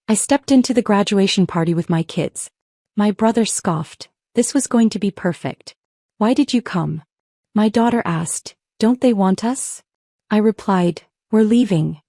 I stepped into the graduation party with my kids. My brother scoffed. This was going to be perfect. Why did you come? My daughter asked, don't they want us? I replied, we're leaving.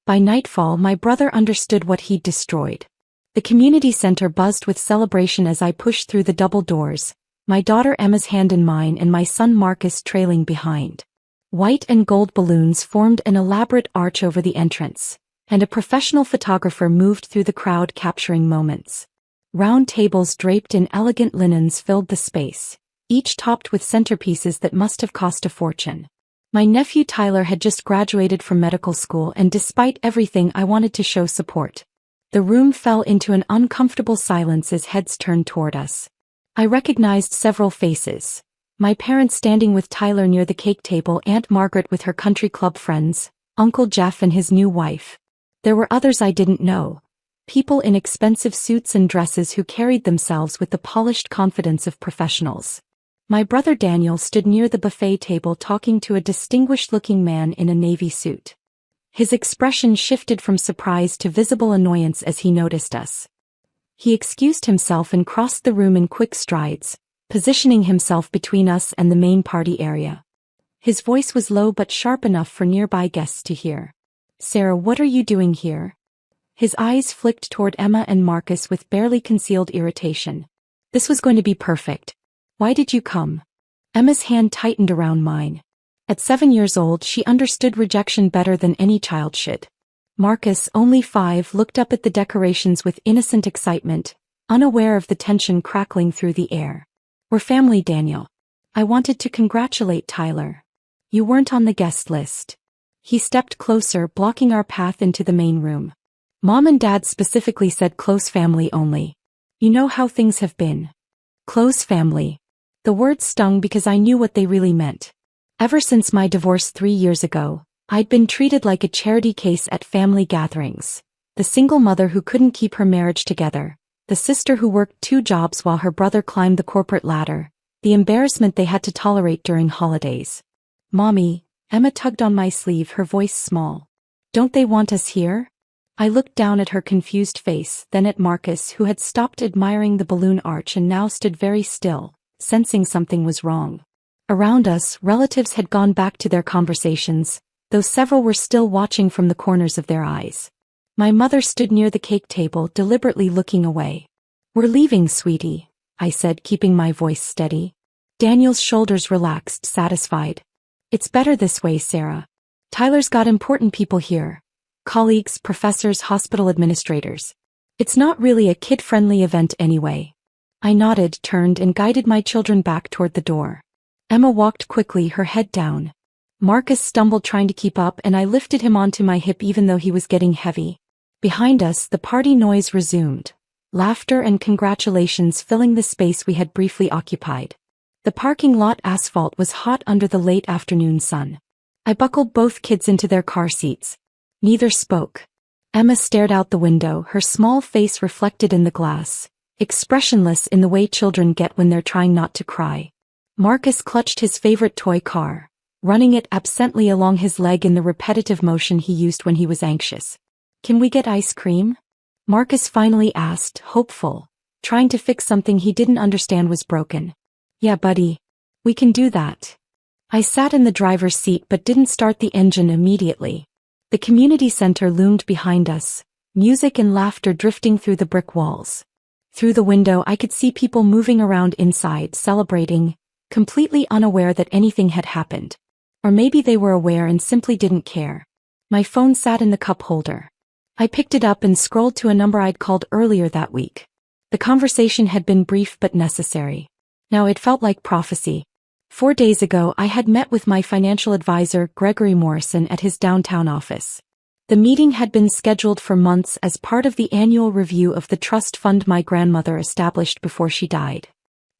By nightfall, my brother understood what he'd destroyed. The community center buzzed with celebration as I pushed through the double doors, my daughter Emma's hand in mine and my son Marcus trailing behind. White and gold balloons formed an elaborate arch over the entrance, and a professional photographer moved through the crowd capturing moments. Round tables draped in elegant linens filled the space, each topped with centerpieces that must have cost a fortune. My nephew Tyler had just graduated from medical school, and despite everything, I wanted to show support. The room fell into an uncomfortable silence as heads turned toward us. I recognized several faces. My parents standing with Tyler near the cake table, Aunt Margaret with her country club friends, Uncle Jeff and his new wife. There were others I didn't know. People in expensive suits and dresses who carried themselves with the polished confidence of professionals. My brother Daniel stood near the buffet table talking to a distinguished-looking man in a navy suit. His expression shifted from surprise to visible annoyance as he noticed us. He excused himself and crossed the room in quick strides, positioning himself between us and the main party area. His voice was low but sharp enough for nearby guests to hear. Sarah, what are you doing here? His eyes flicked toward Emma and Marcus with barely concealed irritation. This was going to be perfect. Why did you come? Emma's hand tightened around mine. At 7 years old, she understood rejection better than any child should. Marcus, only 5, looked up at the decorations with innocent excitement, unaware of the tension crackling through the air. We're family, Daniel. I wanted to congratulate Tyler. You weren't on the guest list. He stepped closer, blocking our path into the main room. Mom and Dad specifically said close family only. You know how things have been. Close family. The words stung because I knew what they really meant. Ever since my divorce 3 years ago, I'd been treated like a charity case at family gatherings. The single mother who couldn't keep her marriage together, the sister who worked 2 jobs while her brother climbed the corporate ladder, the embarrassment they had to tolerate during holidays. Mommy, Emma tugged on my sleeve, her voice small. Don't they want us here? I looked down at her confused face, then at Marcus, who had stopped admiring the balloon arch and now stood very still, sensing something was wrong. Around us, relatives had gone back to their conversations, though several were still watching from the corners of their eyes. My mother stood near the cake table, deliberately looking away. We're leaving, sweetie, I said, keeping my voice steady. Daniel's shoulders relaxed, satisfied. It's better this way, Sarah. Tyler's got important people here. Colleagues, professors, hospital administrators. It's not really a kid-friendly event anyway. I nodded, turned, and guided my children back toward the door. Emma walked quickly, her head down. Marcus stumbled trying to keep up, and I lifted him onto my hip even though he was getting heavy. Behind us, the party noise resumed. Laughter and congratulations filling the space we had briefly occupied. The parking lot asphalt was hot under the late afternoon sun. I buckled both kids into their car seats. Neither spoke. Emma stared out the window, her small face reflected in the glass, expressionless in the way children get when they're trying not to cry. Marcus clutched his favorite toy car, running it absently along his leg in the repetitive motion he used when he was anxious. Can we get ice cream? Marcus finally asked, hopeful, trying to fix something he didn't understand was broken. Yeah, buddy. We can do that. I sat in the driver's seat but didn't start the engine immediately. The community center loomed behind us, music and laughter drifting through the brick walls. Through the window I could see people moving around inside, celebrating, completely unaware that anything had happened. Or maybe they were aware and simply didn't care. My phone sat in the cup holder. I picked it up and scrolled to a number I'd called earlier that week. The conversation had been brief but necessary. Now it felt like prophecy. 4 days ago I had met with my financial advisor Gregory Morrison at his downtown office. The meeting had been scheduled for months as part of the annual review of the trust fund my grandmother established before she died.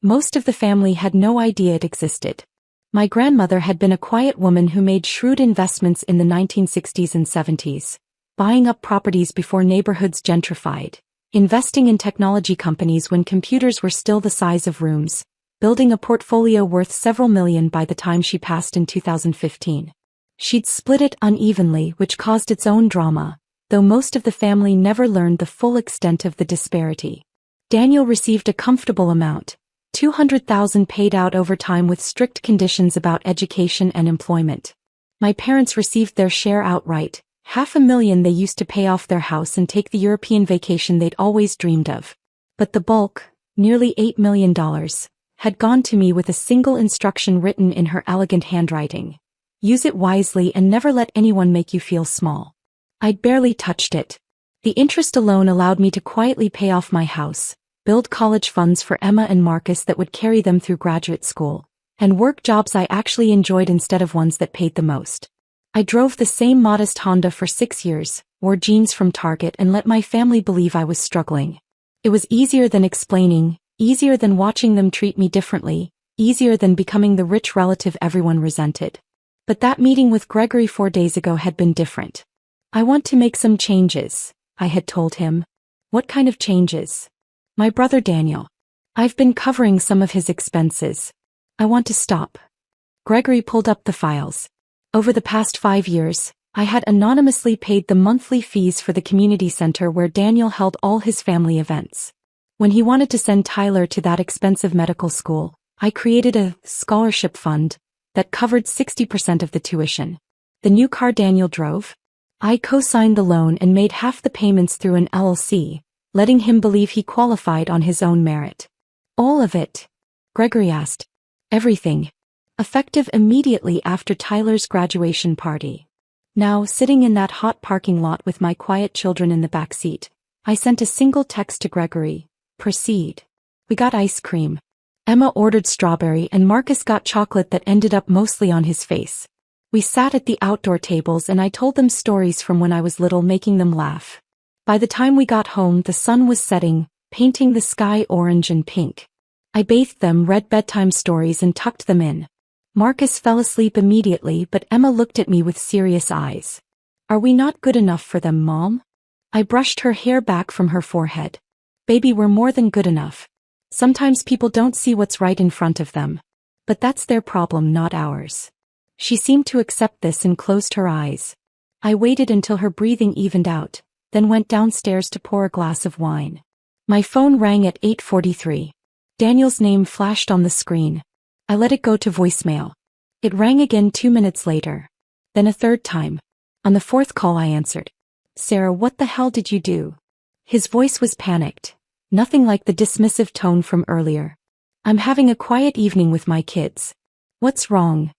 Most of the family had no idea it existed. My grandmother had been a quiet woman who made shrewd investments in the 1960s and 70s, buying up properties before neighborhoods gentrified, investing in technology companies when computers were still the size of rooms, building a portfolio worth several million by the time she passed in 2015. She'd split it unevenly, which caused its own drama, though most of the family never learned the full extent of the disparity. Daniel received a comfortable amount, $200,000 paid out over time with strict conditions about education and employment. My parents received their share outright, $500,000 they used to pay off their house and take the European vacation they'd always dreamed of. But the bulk, nearly $8 million, had gone to me with a single instruction written in her elegant handwriting. Use it wisely and never let anyone make you feel small. I'd barely touched it. The interest alone allowed me to quietly pay off my house, build college funds for Emma and Marcus that would carry them through graduate school, and work jobs I actually enjoyed instead of ones that paid the most. I drove the same modest Honda for 6 years, wore jeans from Target and let my family believe I was struggling. It was easier than explaining, easier than watching them treat me differently, easier than becoming the rich relative everyone resented. But that meeting with Gregory 4 days ago had been different. I want to make some changes, I had told him. What kind of changes? My brother Daniel. I've been covering some of his expenses. I want to stop. Gregory pulled up the files. Over the past 5 years, I had anonymously paid the monthly fees for the community center where Daniel held all his family events. When he wanted to send Tyler to that expensive medical school, I created a scholarship fund that covered 60% of the tuition. The new car Daniel drove? I co-signed the loan and made half the payments through an LLC, letting him believe he qualified on his own merit. All of it? Gregory asked. Everything. Effective immediately after Tyler's graduation party. Now, sitting in that hot parking lot with my quiet children in the back seat, I sent a single text to Gregory. Proceed. We got ice cream. Emma ordered strawberry and Marcus got chocolate that ended up mostly on his face. We sat at the outdoor tables and I told them stories from when I was little, making them laugh. By the time we got home, the sun was setting, painting the sky orange and pink. I bathed them, read bedtime stories and tucked them in. Marcus fell asleep immediately, but Emma looked at me with serious eyes. Are we not good enough for them, Mom? I brushed her hair back from her forehead. Baby, we're more than good enough. Sometimes people don't see what's right in front of them. But that's their problem, not ours. She seemed to accept this and closed her eyes. I waited until her breathing evened out, then went downstairs to pour a glass of wine. My phone rang at 8:43. Daniel's name flashed on the screen. I let it go to voicemail. It rang again 2 minutes later. Then a third time. On the fourth call I answered. Sarah, what the hell did you do? His voice was panicked. Nothing like the dismissive tone from earlier. I'm having a quiet evening with my kids. What's wrong?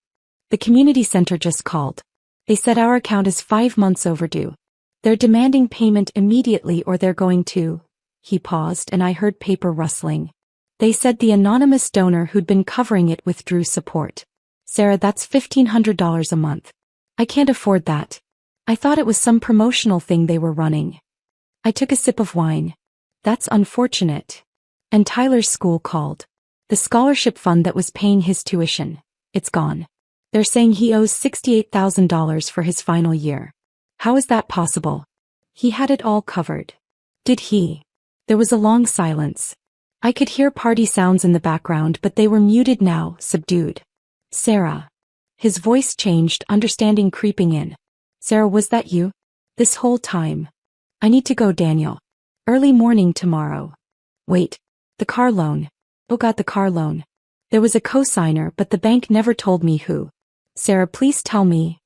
The community center just called. They said our account is 5 months overdue. They're demanding payment immediately or they're going to. He paused and I heard paper rustling. They said the anonymous donor who'd been covering it withdrew support. Sarah, that's $1,500 a month. I can't afford that. I thought it was some promotional thing they were running. I took a sip of wine. That's unfortunate. And Tyler's school called. The scholarship fund that was paying his tuition. It's gone. They're saying he owes $68,000 for his final year. How is that possible? He had it all covered. Did he? There was a long silence. I could hear party sounds in the background, but they were muted now, subdued. Sarah. His voice changed, understanding creeping in. Sarah, was that you? This whole time? I need to go, Daniel. Early morning tomorrow. Wait. The car loan. Oh God, the car loan. There was a cosigner, but the bank never told me who. Sarah, please tell me.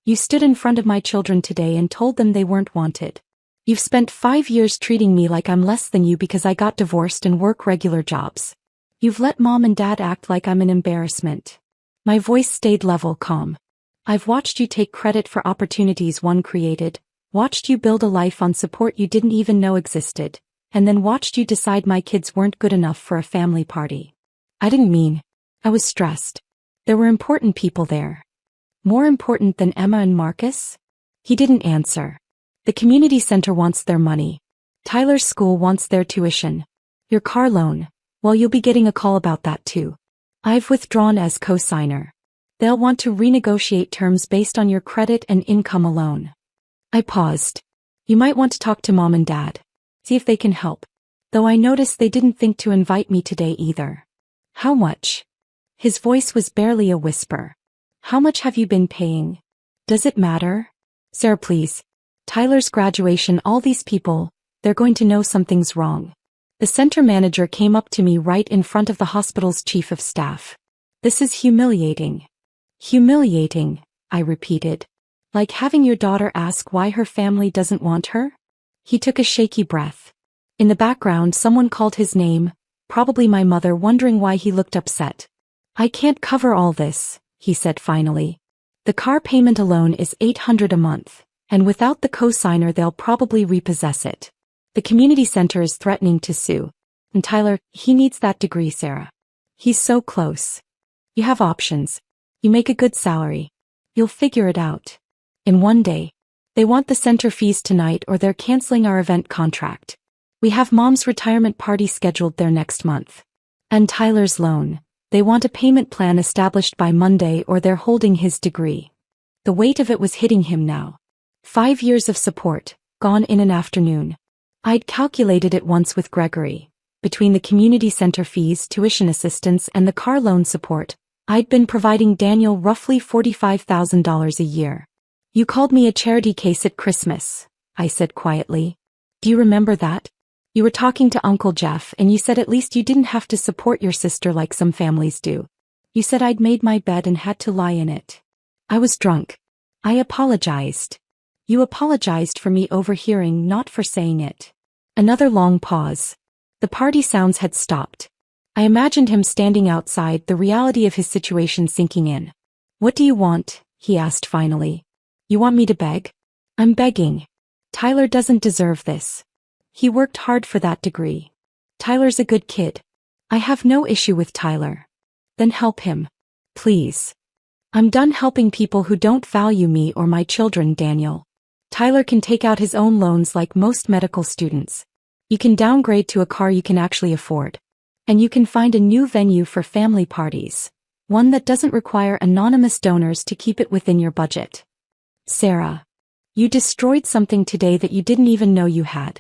You stood in front of my children today and told them they weren't wanted. You've spent 5 years treating me like I'm less than you because I got divorced and work regular jobs. You've let Mom and Dad act like I'm an embarrassment. My voice stayed level, calm. I've watched you take credit for opportunities one created, watched you build a life on support you didn't even know existed, and then watched you decide my kids weren't good enough for a family party. I didn't mean. I was stressed. There were important people there. More important than Emma and Marcus? He didn't answer. The community center wants their money. Tyler's school wants their tuition. Your car loan. Well, you'll be getting a call about that too. I've withdrawn as co-signer. They'll want to renegotiate terms based on your credit and income alone. I paused. You might want to talk to Mom and Dad. See if they can help. Though I noticed they didn't think to invite me today either. How much? His voice was barely a whisper. How much have you been paying? Does it matter? Sarah, please. Tyler's graduation, all these people, they're going to know something's wrong. The center manager came up to me right in front of the hospital's chief of staff. This is humiliating. Humiliating, I repeated. Like having your daughter ask why her family doesn't want her? He took a shaky breath. In the background, someone called his name, probably my mother, wondering why he looked upset. I can't cover all this, he said finally. The car payment alone is $800 a month, and without the co-signer they'll probably repossess it. The community center is threatening to sue. And Tyler, he needs that degree, Sarah. He's so close. You have options. You make a good salary. You'll figure it out. In one day. They want the center fees tonight or they're canceling our event contract. We have Mom's retirement party scheduled there next month. And Tyler's loan. They want a payment plan established by Monday or they're holding his degree. The weight of it was hitting him now. 5 years of support, gone in an afternoon. I'd calculated it once with Gregory. Between the community center fees, tuition assistance, and the car loan support, I'd been providing Daniel roughly $45,000 a year. You called me a charity case at Christmas, I said quietly. Do you remember that? You were talking to Uncle Jeff and you said at least you didn't have to support your sister like some families do. You said I'd made my bed and had to lie in it. I was drunk. I apologized. You apologized for me overhearing, not for saying it. Another long pause. The party sounds had stopped. I imagined him standing outside, the reality of his situation sinking in. What do you want? He asked finally. You want me to beg? I'm begging. Tyler doesn't deserve this. He worked hard for that degree. Tyler's a good kid. I have no issue with Tyler. Then help him. Please. I'm done helping people who don't value me or my children, Daniel. Tyler can take out his own loans like most medical students. You can downgrade to a car you can actually afford. And you can find a new venue for family parties. One that doesn't require anonymous donors to keep it within your budget. Sarah. You destroyed something today that you didn't even know you had.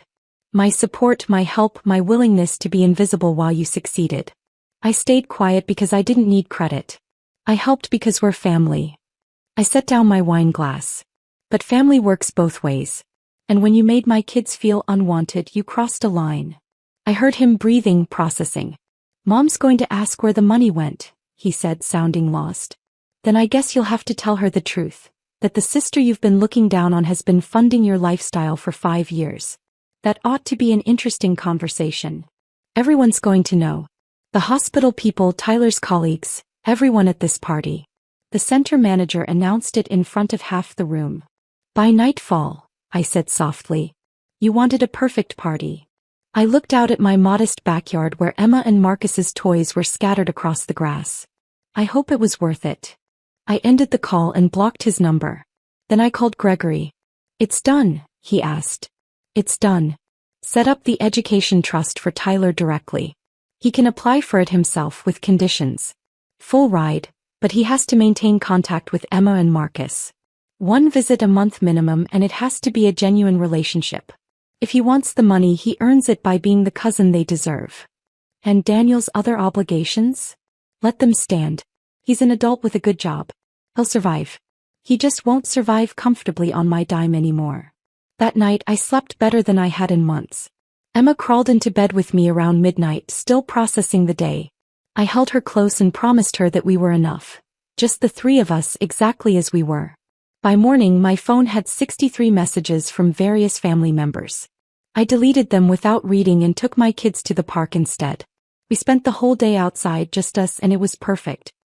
My support, my help, my willingness to be invisible while you succeeded. I stayed quiet because I didn't need credit. I helped because we're family. I set down my wine glass. But family works both ways. And when you made my kids feel unwanted, you crossed a line. I heard him breathing, processing. Mom's going to ask where the money went, he said, sounding lost. Then I guess you'll have to tell her the truth. That the sister you've been looking down on has been funding your lifestyle for 5 years. That ought to be an interesting conversation. Everyone's going to know. The hospital people, Tyler's colleagues, everyone at this party. The center manager announced it in front of half the room. By nightfall, I said softly. You wanted a perfect party. I looked out at my modest backyard where Emma and Marcus's toys were scattered across the grass. I hope it was worth it. I ended the call and blocked his number. Then I called Gregory. It's done, he asked. It's done. Set up the education trust for Tyler directly. He can apply for it himself with conditions. Full ride, but he has to maintain contact with Emma and Marcus. 1 visit a month minimum, and it has to be a genuine relationship. If he wants the money, he earns it by being the cousin they deserve. And Daniel's other obligations? Let them stand. He's an adult with a good job. He'll survive. He just won't survive comfortably on my dime anymore. That night I slept better than I had in months. Emma crawled into bed with me around midnight, still processing the day. I held her close and promised her that we were enough. Just the 3 of us, exactly as we were. By morning my phone had 63 messages from various family members. I deleted them without reading and took my kids to the park instead. We spent the whole day outside, just us, and it was perfect.